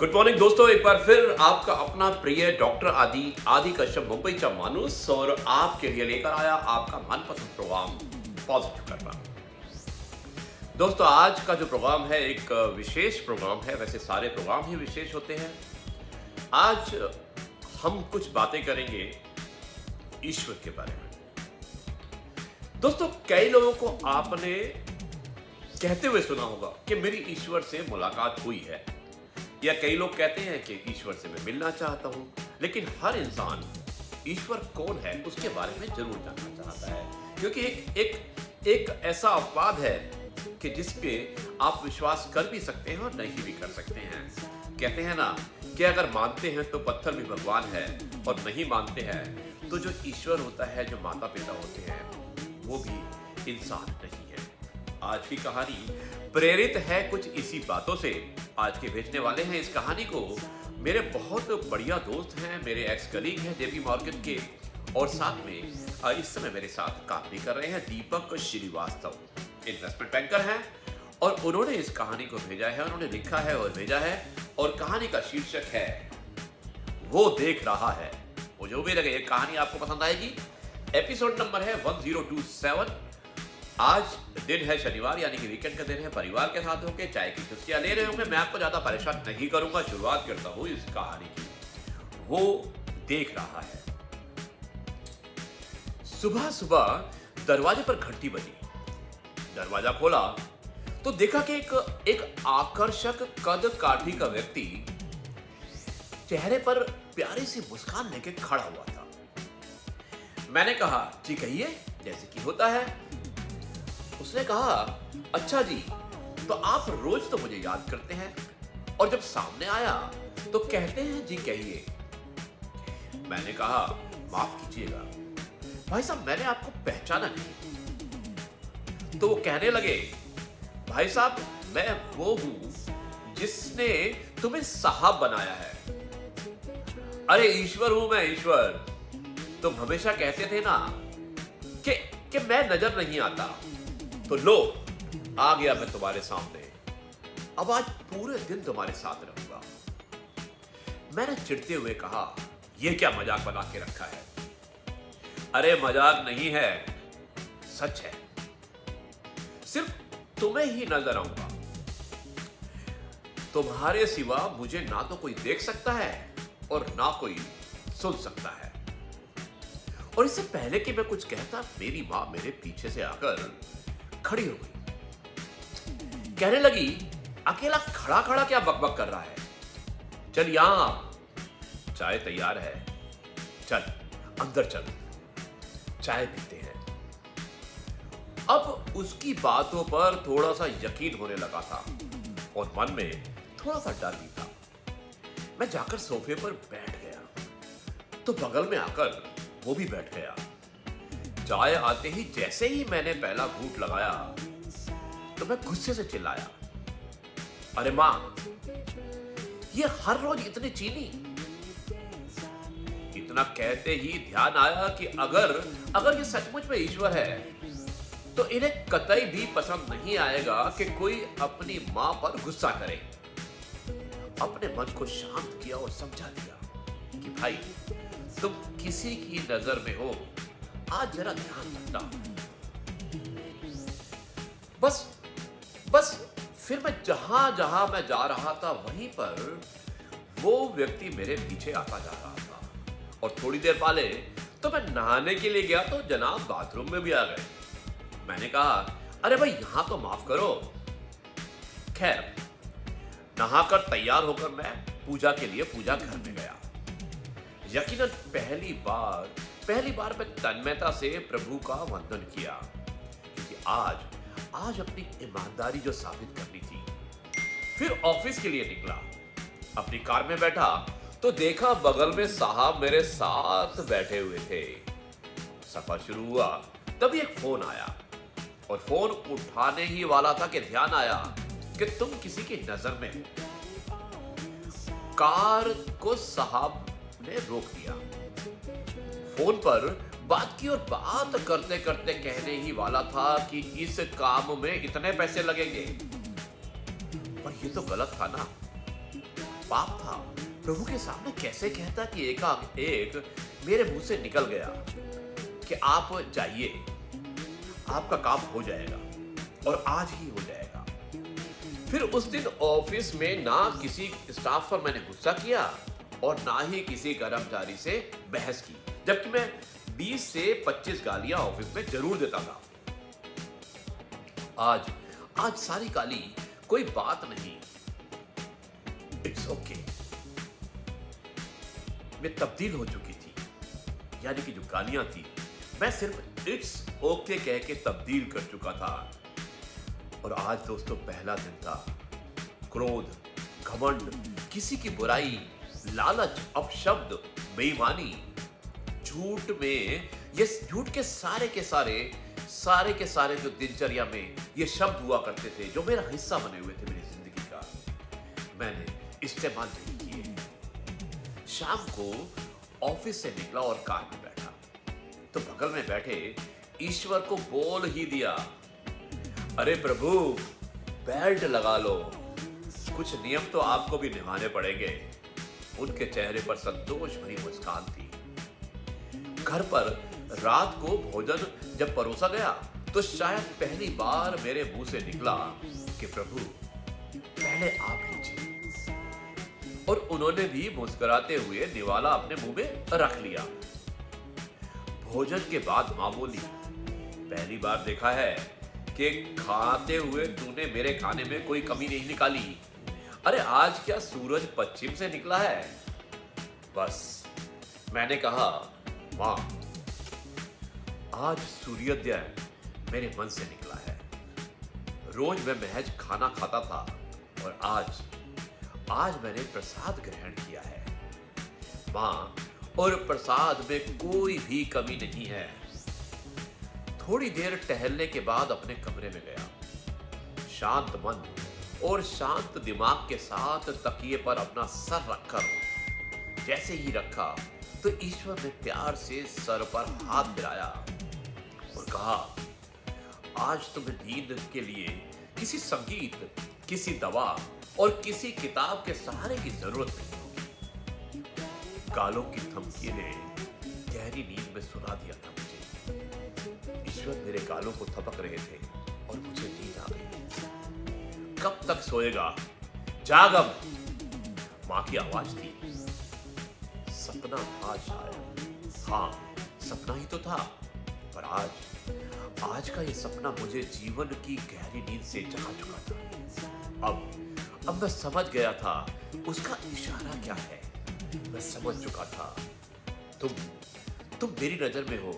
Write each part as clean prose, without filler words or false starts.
Good morning दोस्तों, एक बार फिर आपका अपना प्रिय डॉक्टर आदि कश्यप मुंबईचा माणूस और आपके लिए लेकर आया आपका मनपसंद प्रोग्राम पॉजिटिव करना। दोस्तों, आज का जो प्रोग्राम है एक विशेष प्रोग्राम है। वैसे सारे प्रोग्राम ही विशेष होते हैं। आज हम कुछ बातें करेंगे ईश्वर के बारे में। दोस्तों, कई लोगों को आपने कहते हुए सुना होगा कि मेरी ईश्वर से मुलाकात हुई है, या कई लोग कहते हैं कि ईश्वर से मैं मिलना चाहता हूं। लेकिन हर इंसान ईश्वर कौन है उसके बारे में जरूर जानना चाहता है, क्योंकि एक ऐसा अपवाद है कि जिस पे आप विश्वास कर भी सकते हैं और नहीं भी कर सकते हैं। कहते हैं ना कि अगर मानते हैं तो पत्थर भी भगवान है, और नहीं मानते हैं तो जो ईश्वर होता है, जो माता पिता होते हैं, वो भी इंसान नहीं है। आज की कहानी प्रेरित है कुछ इसी बातों से। आज के भेजने वाले हैं इस कहानी को मेरे बहुत बढ़िया दोस्त हैं, मेरे एक्स कलीग हैं जेपी मॉर्गन के, और साथ में इस समय मेरे साथ काम भी कर रहे हैं दीपक श्रीवास्तव, इन्वेस्टमेंट बैंकर हैं। और उन्होंने इस कहानी को भेजा है, उन्होंने लिखा है और भेजा है, और कहानी का शीर्षक है वो देख रहा है। वो जो भी लगे ये कहानी आपको पसंद आएगी। एपिसोड नंबर है 1027। आज दिन है शनिवार, यानी कि वीकेंड का दिन है। परिवार के साथ होके चाय की चुस्कियां ले रहे होंगे। मैं आपको ज्यादा परेशान नहीं करूंगा। शुरुआत करता हूं इस कहानी की। वो देख रहा है। सुबह सुबह दरवाजे पर घंटी बजी। दरवाजा खोला तो देखा कि एक आकर्षक कद काठी का व्यक्ति चेहरे पर प्यारी सी मुस्कान लेके खड़ा हुआ था। मैंने कहा, जी कहिए, जैसे कि होता है। उसने कहा, अच्छा जी, तो आप रोज तो मुझे याद करते हैं, और जब सामने आया तो कहते हैं जी कहिए। मैंने कहा, माफ कीजिएगा भाई साहब, मैंने आपको पहचाना नहीं। तो वो कहने लगे, भाई साहब, मैं वो हूं जिसने तुम्हें साहब बनाया है। अरे ईश्वर हूं मैं, ईश्वर। तुम हमेशा कहते थे ना कि मैं नजर नहीं आता, तो लो आ गया मैं तुम्हारे सामने। अब आज पूरे दिन तुम्हारे साथ रहूंगा। मैंने चिढ़ते हुए कहा, यह क्या मजाक बना के रखा है? अरे मजाक नहीं है, सच है। सिर्फ तुम्हें ही नजर आऊंगा। तुम्हारे सिवा मुझे ना तो कोई देख सकता है और ना कोई सुन सकता है। और इससे पहले कि मैं कुछ कहता, मेरी मां मेरे पीछे से आकर खड़ी हो गई। कहने लगी, अकेला खड़ा खड़ा क्या बकबक कर रहा है? चल यहां, चाय तैयार है। चल अंदर चल, चाय पीते हैं। अब उसकी बातों पर थोड़ा सा यकीन होने लगा था, और मन में थोड़ा सा डर भी था। मैं जाकर सोफे पर बैठ गया तो बगल में आकर वो भी बैठ गया। चाय आते ही जैसे ही मैंने पहला घूंट लगाया तो मैं गुस्से से चिल्लाया, अरे मां, ये हर रोज इतनी चीनी? इतना कहते ही ध्यान आया कि अगर ये सचमुच में ईश्वर है तो इन्हें कतई भी पसंद नहीं आएगा कि कोई अपनी मां पर गुस्सा करे। अपने मन को शांत किया और समझा दिया कि भाई, तुम किसी की नजर में हो, आज जरा ध्यान रखना। बस फिर मैं जहां मैं जा रहा था, वहीं पर वो व्यक्ति मेरे पीछे आता जा रहा था। और थोड़ी देर पहले तो मैं नहाने के लिए गया तो जनाब बाथरूम में भी आ गए। मैंने कहा, अरे भाई यहां तो माफ करो। खैर, नहाकर तैयार होकर मैं पूजा के लिए पूजा घर में गया। यकीनन पहली बार मैं तन्मयता से प्रभु का वंदन किया, क्योंकि आज अपनी ईमानदारी जो साबित करनी थी। फिर ऑफिस के लिए निकला। अपनी कार में बैठा तो देखा बगल में साहब मेरे साथ बैठे हुए थे। सफर शुरू हुआ, तभी एक फोन आया, और फोन उठाने ही वाला था कि ध्यान आया कि तुम किसी की नजर में हो। कार को साहब ने रोक दिया। फोन पर बात की, और बात करते करते कहने ही वाला था कि इस काम में इतने पैसे लगेंगे। पर ये तो गलत था ना। पाप था। प्रभु के सामने कैसे कहता कि एक मेरे मुंह से निकल गया कि आप जाइए, आपका काम हो जाएगा और आज ही हो जाएगा। फिर उस दिन ऑफिस में ना किसी स्टाफ पर मैंने गुस्सा किया और ना ही किसी कर्मचारी से बहस की, जबकि मैं 20 से 25 गालियां ऑफिस में जरूर देता था। आज सारी गाली कोई बात नहीं, इट्स ओके। मैं तब्दील हो चुकी थी, यानी कि जो गालियां थी मैं सिर्फ इट्स ओके कह के तब्दील कर चुका था। और आज दोस्तों पहला दिन था। क्रोध, घमंड, किसी की बुराई, लालच, अपशब्द, बेईमानी, झूठ में ये झूठ के सारे जो दिनचर्या में ये शब्द हुआ करते थे, जो मेरा हिस्सा बने हुए थे मेरी जिंदगी का, मैंने इस्तेमाल नहीं किए। शाम को ऑफिस से निकला और कार में बैठा तो बगल में बैठे ईश्वर को बोल ही दिया, अरे प्रभु बेल्ट लगा लो, कुछ नियम तो आपको भी निभाने पड़ेंगे। उनके चेहरे पर संतोष भरी मुस्कान थी। घर पर रात को भोजन जब परोसा गया तो शायद पहली बार मेरे मुंह से निकला कि प्रभु पहले आप लीजिए, और उन्होंने भी मुस्कुराते हुए निवाला अपने मुंह में रख लिया। भोजन के बाद मां बोली, पहली बार देखा है कि खाते हुए तूने मेरे खाने में कोई कमी नहीं निकाली। अरे आज क्या सूरज पश्चिम से निकला है? बस मैंने कहा, मां आज सूर्योदय मेरे मन से निकला है। रोज मैं महज खाना खाता था और आज मैंने प्रसाद ग्रहण किया है। मां, और प्रसाद में कोई भी कमी नहीं है। थोड़ी देर टहलने के बाद अपने कमरे में गया। शांत मन और शांत दिमाग के साथ तकिए पर अपना सर रखकर जैसे ही रखा तो ईश्वर ने प्यार से सर पर हाथ फिराया और कहा, आज तुम्हें नींद के लिए किसी संगीत, किसी दवा और किसी किताब के सहारे की जरूरत नहीं होगी। गालों की धमकी ने गहरी नींद में सुला दिया था मुझे। ईश्वर मेरे गालों को थपक रहे थे और मुझे नींद आ गई। कब तक सोएगा? जागम, मां की आवाज थी। सपना था शायद। हाँ, सपना ही तो था, पर आज का ये सपना मुझे जीवन की गहरी नींद से जगा चुका था। अब मैं समझ गया था उसका इशारा क्या है। मैं समझ चुका था, तुम मेरी नजर में हो।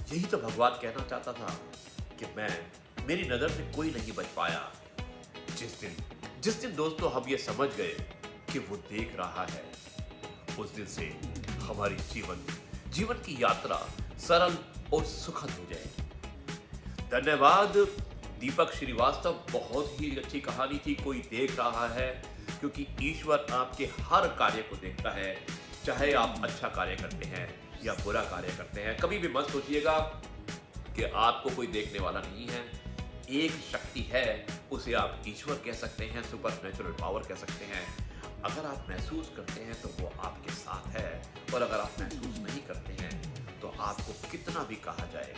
यही तो भगवान कहना चाहता था कि मेरी नजर से कोई नहीं बच पाया। जिस दिन दोस्तों हम ये समझ गए कि वो देख रहा है, उस दिन से हमारी जीवन की यात्रा सरल और सुखद हो जाएगी। धन्यवाद दीपक श्रीवास्तव, बहुत ही अच्छी कहानी थी। कोई देख रहा है, क्योंकि ईश्वर आपके हर कार्य को देखता है, चाहे आप अच्छा कार्य करते हैं या बुरा कार्य करते हैं। कभी भी मत सोचिएगा कि आपको कोई देखने वाला नहीं है। एक शक्ति है, उसे आप ईश्वर कह सकते हैं, सुपर नेचुरल पावर कह सकते हैं। अगर आप महसूस करते हैं तो वो आपके साथ है, और अगर आप महसूस नहीं करते हैं तो आपको कितना भी कहा जाए,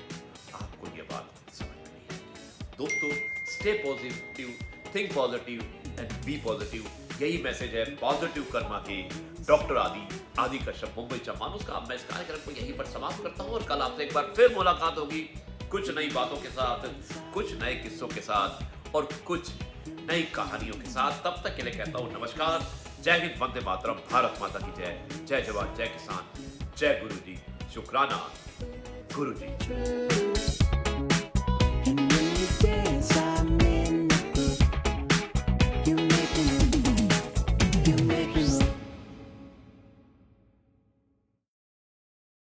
आपको ये बात समझ में नहीं आएगी। दोस्तों, stay positive, think positive and be positive, यही मैसेज है पॉजिटिव कर्मा के डॉक्टर आदि कश्यप, मुंबई चा मानुस का। अब मैं इस कार्यक्रम को यहीं पर समाप्त करता हूँ और कल आपसे एक बार फिर मुलाकात होगी, कुछ नई बातों के साथ, कुछ नए किस्सों के साथ और कुछ नई कहानियों के साथ। तब तक के लिए कहता हूँ नमस्कार, जय हिंद, वंदे मातरम, भारत माता की जय, जय जवान, जय किसान, जय गुरु जी, शुक्राना गुरु जी।